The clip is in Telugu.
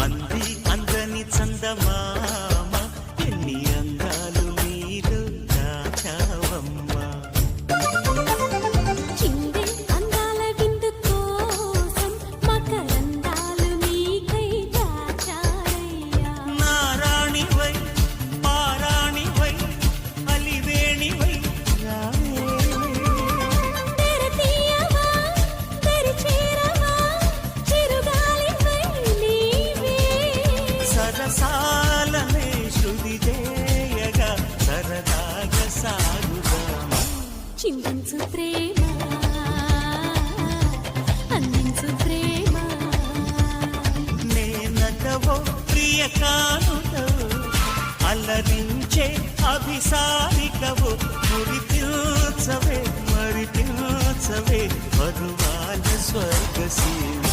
అంది అందని చందమామ ఎన్ని అందాలు నీలో దాచావమ్మా. చిందే అందాల విందు కోసం మకరందాలు నీకై దాచారయ్యా. నారాణివై పారాణివై అలివేణివై రావే. తెరతీయవా తెరిచేరవా చిరుగాలివై నీవే. సరసాలనే శృతి చేయగా సరదాగా సాగుదామా. చిందించు ప్రేమ అందించు ప్రేమ. నేనటవో ప్రియ కానుటవో అలరించే అభిసారికవో మురిపించవే మరిపించవే మరువాల స్వర్గసీమ.